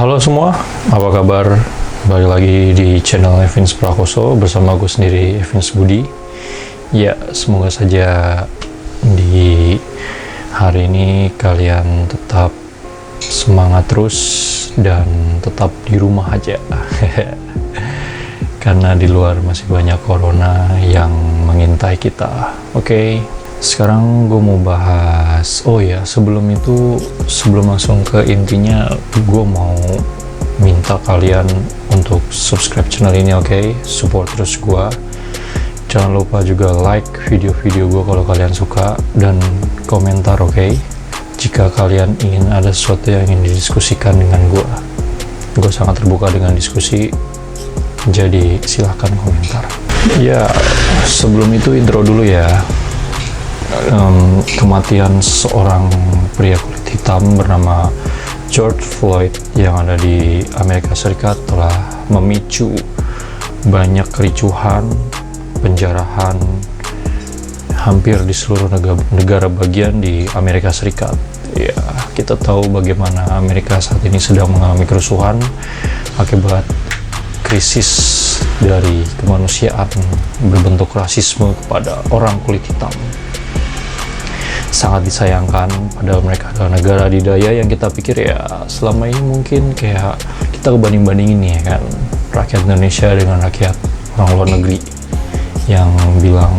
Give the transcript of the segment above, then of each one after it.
Halo semua, apa kabar? Balik lagi di channel Evins Prakoso bersama gue sendiri, Evins Budi. Ya, semoga saja di hari ini kalian tetap semangat terus dan tetap di rumah aja. Karena di luar masih banyak corona yang mengintai kita. Oke. Sekarang gue mau bahas, sebelum langsung ke intinya, gue mau minta kalian untuk subscribe channel ini, oke? Support terus gue. Jangan lupa juga like video-video gue kalau kalian suka, dan komentar, oke? Jika kalian ingin ada sesuatu yang ingin didiskusikan dengan gue sangat terbuka dengan diskusi, jadi silahkan komentar. Ya, sebelum itu intro dulu ya. Kematian seorang pria kulit hitam bernama George Floyd yang ada di Amerika Serikat telah memicu banyak kericuhan, penjarahan hampir di seluruh negara bagian di Amerika Serikat. Ya, kita tahu bagaimana Amerika saat ini sedang mengalami kerusuhan akibat krisis dari kemanusiaan berbentuk rasisme kepada orang kulit hitam. Sangat disayangkan, padahal mereka adalah negara adidaya yang kita pikir ya selama ini mungkin kayak kita kebanding-bandingin nih ya kan, rakyat Indonesia dengan rakyat orang luar negeri yang bilang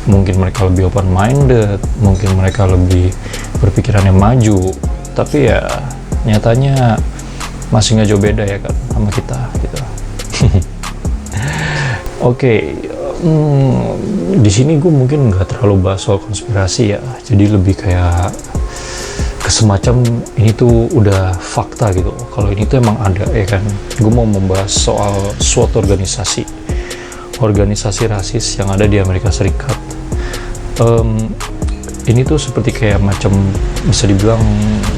mungkin mereka lebih open minded, mungkin mereka lebih berpikirannya maju, tapi ya nyatanya masih nggak jauh beda ya kan sama kita gitu. Oke. Di sini gue mungkin nggak terlalu bahas soal konspirasi ya, jadi lebih kayak kesemacam ini tuh udah fakta gitu. Kalau ini tuh emang ada ya kan. Gue mau membahas soal suatu organisasi rasis yang ada di Amerika Serikat. Ini tuh seperti kayak macam bisa dibilang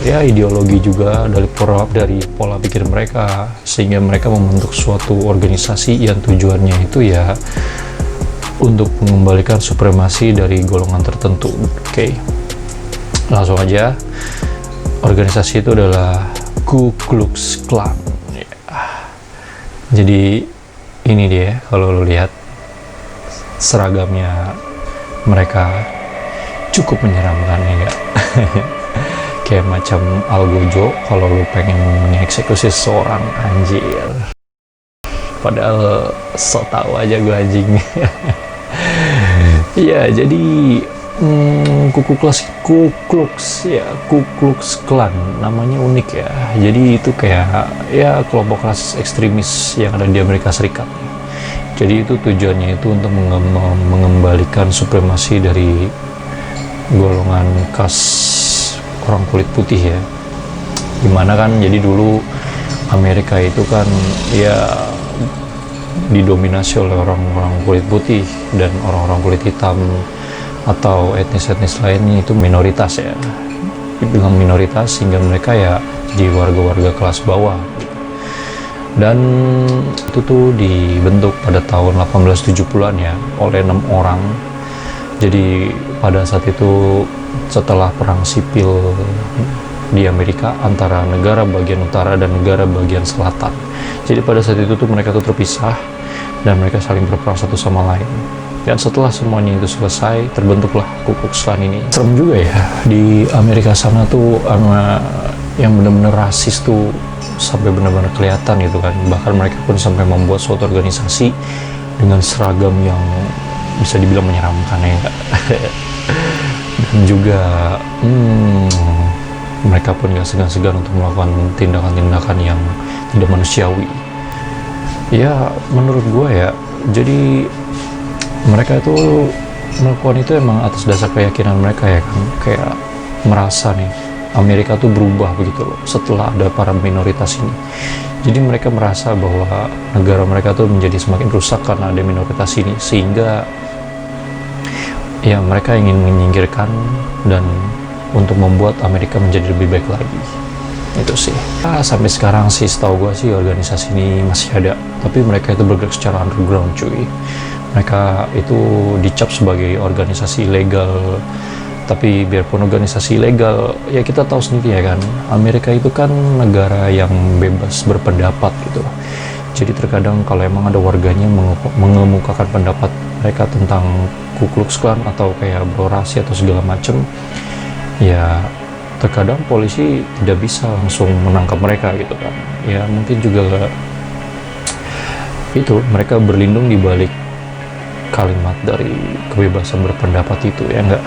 ya ideologi juga dari pola pikir mereka, sehingga mereka membentuk suatu organisasi yang tujuannya itu ya untuk mengembalikan supremasi dari golongan tertentu. Oke. Langsung aja. Organisasi itu adalah Ku Klux Klan. Ya. Jadi ini dia, kalau lo lihat seragamnya mereka cukup menyeramkan ya enggak? Kayak macam Algojo kalau lo pengen mengeksekusi seorang, anjir. Padahal so tau aja gue anjing. Iya, jadi Ku Klux Klan namanya unik ya. Jadi itu kayak ya kelompok rasis ekstremis yang ada di Amerika Serikat. Jadi itu tujuannya itu untuk mengembalikan supremasi dari golongan kas orang kulit putih ya. Dimana kan jadi dulu Amerika itu kan ya didominasi oleh orang-orang kulit putih, dan orang-orang kulit hitam atau etnis-etnis lainnya itu minoritas ya, dibilang minoritas, sehingga mereka ya jadi warga-warga kelas bawah. Dan itu tuh dibentuk pada tahun 1870-an ya oleh 6 orang. Jadi pada saat itu setelah perang sipil di Amerika antara negara bagian utara dan negara bagian selatan. Jadi pada saat itu tuh mereka tuh terpisah dan mereka saling berperang satu sama lain. Dan setelah semuanya itu selesai, terbentuklah Ku Klux Klan ini. Serem juga ya, di Amerika sana tuh yang benar-benar rasis tuh sampai benar-benar kelihatan gitu kan. Bahkan mereka pun sampai membuat suatu organisasi dengan seragam yang bisa dibilang menyeramkan ya. Dan juga mereka pun gak segan-segan untuk melakukan tindakan-tindakan yang tidak manusiawi. Ya menurut gue ya, jadi mereka itu melakukan itu emang atas dasar keyakinan mereka ya kan, kayak merasa nih Amerika tuh berubah begitu loh setelah ada para minoritas ini. Jadi mereka merasa bahwa negara mereka tuh menjadi semakin rusak karena ada minoritas ini, sehingga ya mereka ingin menyingkirkan dan untuk membuat Amerika menjadi lebih baik lagi. Itu sih. Sampai sekarang sih setahu gue sih organisasi ini masih ada, tapi mereka itu bergerak secara underground cuy. Mereka itu dicap sebagai organisasi ilegal Tapi biarpun organisasi ilegal, ya kita tahu sendiri ya kan, Amerika itu kan negara yang bebas berpendapat gitu. Jadi terkadang kalau emang ada warganya mengemukakan pendapat mereka tentang Ku Klux Klan atau kayak berorasi atau segala macem, ya terkadang polisi tidak bisa langsung menangkap mereka gitu kan. Ya mungkin juga itu mereka berlindung di balik kalimat dari kebebasan berpendapat itu, ya enggak.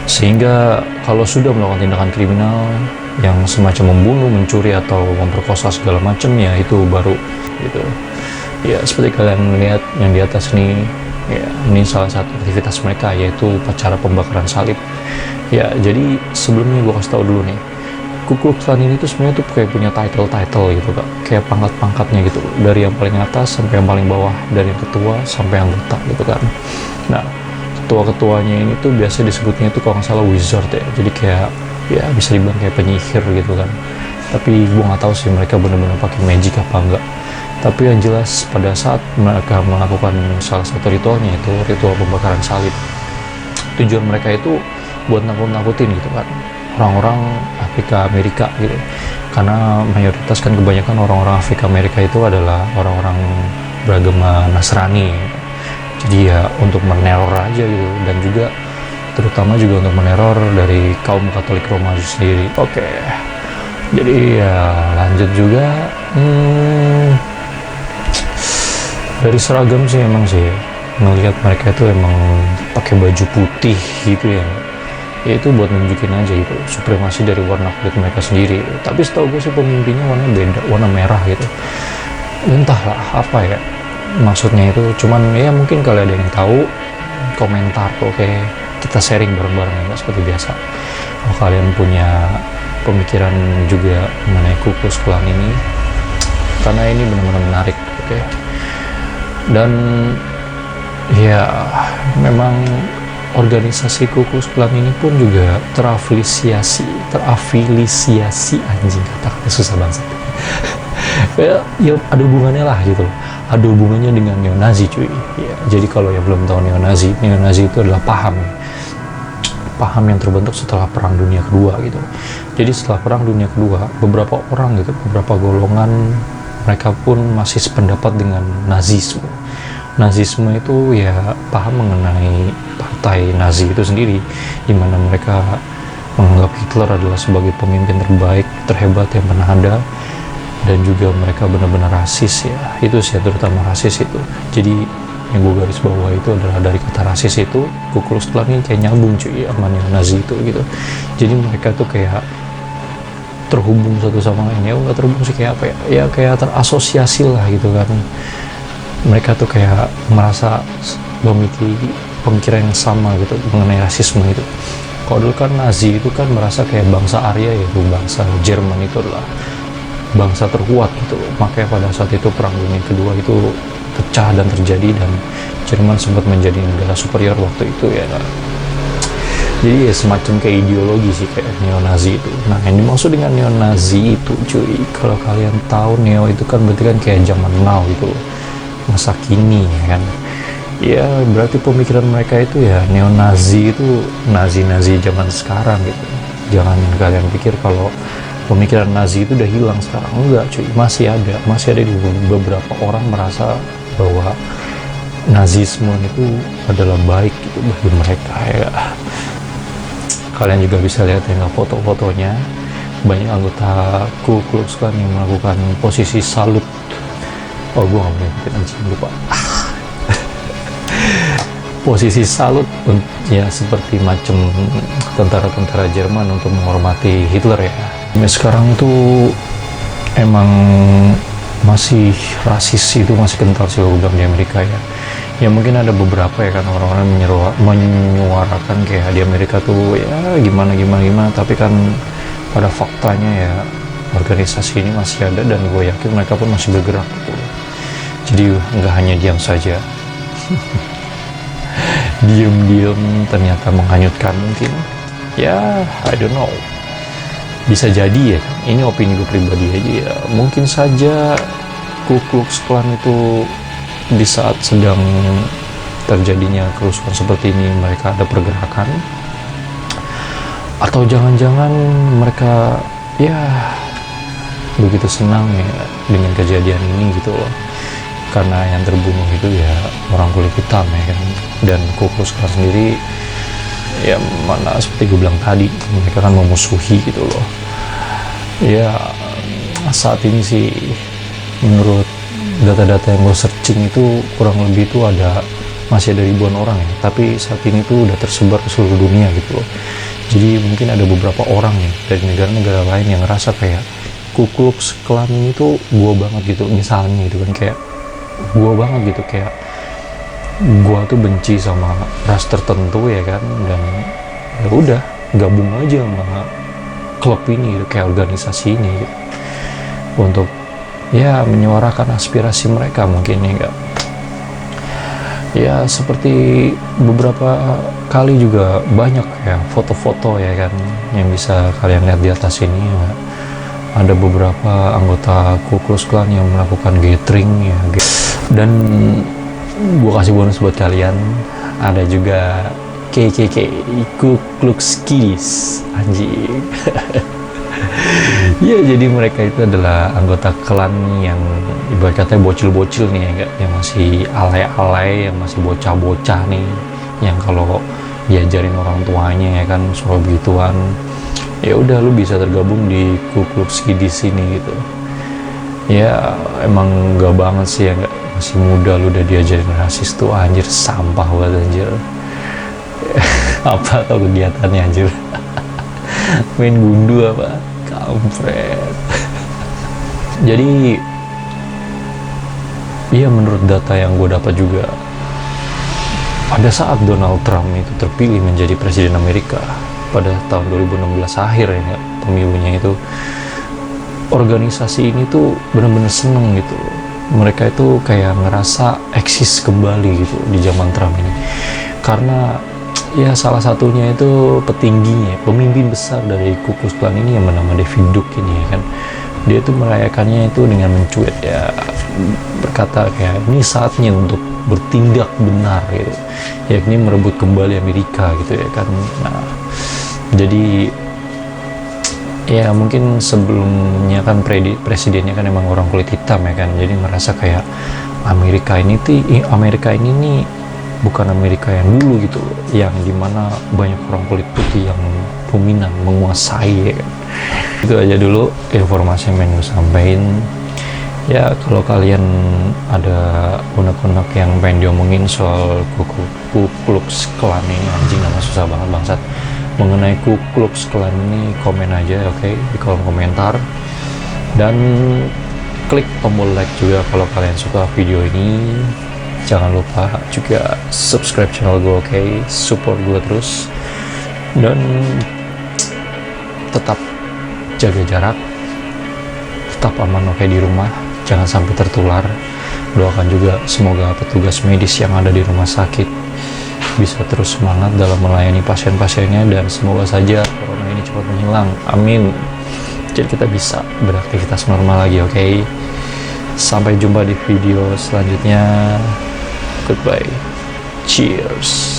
Sehingga kalau sudah melakukan tindakan kriminal yang semacam membunuh, mencuri atau memperkosa segala macam, ya itu baru gitu. Ya seperti kalian lihat yang di atas nih, ya ini salah satu aktivitas mereka, yaitu upacara pembakaran salib. Ya jadi sebelumnya gue kasih tahu dulu nih, Ku Klux Klan ini tuh sebenarnya tuh kayak punya title gitu kak, kayak pangkat-pangkatnya gitu, dari yang paling atas sampai yang paling bawah, dari yang ketua sampai anggota gitu kan. Nah ketua-ketuanya ini tuh biasa disebutnya tuh kalau nggak salah wizard ya, jadi kayak ya bisa dibilang kayak penyihir gitu kan. Tapi gue nggak tahu sih mereka benar-benar pakai magic apa enggak. Tapi yang jelas pada saat mereka melakukan salah satu ritualnya, itu ritual pembakaran salib, tujuan mereka itu buat nakut-nakutin gitu kan orang-orang Afrika Amerika gitu, karena mayoritas kan kebanyakan orang-orang Afrika Amerika itu adalah orang-orang beragama Nasrani gitu. Jadi ya untuk meneror aja gitu, dan juga terutama juga untuk meneror dari kaum Katolik Romawi sendiri. Oke, jadi ya lanjut juga. Dari seragam sih emang sih ngelihat mereka itu emang pakai baju putih gitu ya, itu buat nunjukin aja gitu supremasi dari warna kulit mereka sendiri. Tapi setahu gue sih pemimpinnya warnanya beda, warna merah gitu. Entahlah apa ya maksudnya itu, cuman ya mungkin kalau ada yang tahu komentar. Oke, kita sharing bareng-bareng ya seperti biasa. Kalau kalian punya pemikiran juga mengenai Ku Klux Klan ini, karena ini benar-benar menarik. Oke. Dan ya memang organisasi Ku Klux Klan ini pun juga terafiliasi anjing, kata-kata susah banget. Ya ada hubungannya lah gitu, ada hubungannya dengan neo-Nazi cuy ya. Jadi kalau yang belum tahu neo-Nazi itu adalah paham yang terbentuk setelah Perang Dunia Kedua gitu. Jadi setelah Perang Dunia Kedua, beberapa orang gitu, beberapa golongan mereka pun masih sependapat dengan Nazisme. Nazisme itu ya paham mengenai partai Nazi itu sendiri, di mana mereka menganggap Hitler adalah sebagai pemimpin terbaik, terhebat yang pernah ada, dan juga mereka benar-benar rasis ya. Itu sih terutama rasis itu. Jadi yang gue garis bawah itu adalah dari kata rasis itu, Ku Klux Klan ini kayak nyambung cuy sama Nazi itu gitu. Jadi mereka tuh kayak terhubung satu sama lain, ya nggak terhubung sih, kayak apa ya, ya kayak terasosiasi lah gitu kan. Mereka tuh kayak merasa memiliki pemikiran yang sama gitu mengenai rasisme itu. Kalau dulu kan Nazi itu kan merasa kayak bangsa Arya, yaitu bangsa Jerman itu adalah bangsa terkuat gitu. Makanya pada saat itu Perang Dunia Kedua itu pecah dan terjadi, dan Jerman sempat menjadi negara superior waktu itu ya kan. Jadi ya semacam kayak ideologi sih kayak neo-Nazi itu. Nah yang dimaksud dengan neo-Nazi itu cuy, kalau kalian tahu neo itu kan berarti kan kayak zaman now gitu, masa kini ya kan. Ya berarti pemikiran mereka itu ya neo-Nazi itu Nazi zaman sekarang gitu. Jangan kalian pikir kalau pemikiran Nazi itu udah hilang sekarang, enggak cuy, masih ada di beberapa orang merasa bahwa Nazisme itu adalah baik gitu bagi mereka ya. Kalian juga bisa lihat ya foto-fotonya, banyak anggota Ku Klux Klan yang melakukan posisi salut. Oh gue gak boleh ngikutin anjing, lupa. Posisi salut ya seperti macam tentara-tentara Jerman untuk menghormati Hitler ya. Sekarang tuh emang masih rasis itu masih kental sih gue bilang di Amerika ya. Ya mungkin ada beberapa ya kan orang-orang menyuarakan kayak di Amerika tuh ya gimana, tapi kan pada faktanya ya organisasi ini masih ada, dan gue yakin mereka pun masih bergerak gitu. Jadi nggak hanya diam saja. Diam-diam ternyata menghanyutkan mungkin ya, I don't know, bisa jadi ya kan, ini opini gue pribadi aja ya, mungkin saja Ku Klux Klan itu di saat sedang terjadinya kerusuhan seperti ini mereka ada pergerakan, Atau jangan-jangan mereka ya begitu senang ya dengan kejadian ini gitu loh, karena yang terbunuh itu ya orang kulit hitam ya kan. Dan Ku Klux Klan sendiri ya mana seperti gue bilang tadi, mereka kan memusuhi gitu loh ya. Saat ini sih menurut data-data yang gue searching itu kurang lebih itu masih ada ribuan orang ya, tapi saat ini tuh udah tersebar ke seluruh dunia gitu loh. Jadi mungkin ada beberapa orang nih dari negara-negara lain yang ngerasa kayak Ku Klux Klan ini tuh gua banget gitu, misalnya gitu kan, kayak gua banget gitu, kayak gua tuh benci sama ras tertentu ya kan, dan ya udah gabung aja sama klub ini gitu, kayak organisasi ini gitu, untuk ya menyuarakan aspirasi mereka mungkin ya enggak. Ya seperti beberapa kali juga banyak ya foto-foto ya kan yang bisa kalian lihat di atas ini ya. Ada beberapa anggota Ku Klux Klan yang melakukan gathering ya. Dan gua kasih bonus buat kalian, ada juga KKK, Ku Klux Kids, anjing. Ya jadi mereka itu adalah anggota klan yang ibarat katanya bocil-bocil nih ya enggak, yang masih alay-alay, yang masih bocah-bocah nih, yang kalau diajarin orang tuanya ya kan soal begituan, ya udah lu bisa tergabung di Ku Klux Kids sini gitu. Ya emang gak banget sih ya enggak, masih muda lu udah diajarin rasis tuh, anjir sampah banget anjir. Apa tau kegiatannya anjir? Main gundu apa? Kampret. Jadi iya, menurut data yang gue dapat juga, pada saat Donald Trump itu terpilih menjadi presiden Amerika pada tahun 2016 akhir ya pemilunya itu, organisasi ini tuh benar-benar seneng gitu. Mereka itu kayak ngerasa eksis kembali gitu di zaman Trump ini, karena ya salah satunya itu petingginya, pemimpin besar dari Ku Klux Klan ini yang bernama David Duke ini ya kan. Dia tuh merayakannya itu dengan mencuit ya, berkata kayak ini saatnya untuk bertindak benar gitu, yakni merebut kembali Amerika gitu ya kan. Nah jadi ya mungkin sebelumnya kan presidennya kan emang orang kulit hitam ya kan, jadi merasa kayak Amerika ini nih bukan Amerika yang dulu gitu, yang dimana banyak orang kulit putih yang dominan menguasai ya kan. Itu aja dulu informasi yang pengen gue sampaikan ya. Kalau kalian ada unek-unek yang pengen diomongin soal Ku Klux Klan ini, anjing nama susah banget bangsat, mengenai Ku Klux Klan ini, komen aja oke, di kolom komentar, dan klik tombol like juga kalau kalian suka video ini. Jangan lupa juga subscribe channel gue, oke? Support gue terus, dan tetap jaga jarak, tetap aman oke di rumah, jangan sampai tertular. Doakan juga semoga petugas medis yang ada di rumah sakit bisa terus semangat dalam melayani pasien-pasiennya, dan semoga saja corona ini cepat menghilang, amin. Jadi kita bisa beraktivitas normal lagi, oke? Sampai jumpa di video selanjutnya. Goodbye. Cheers.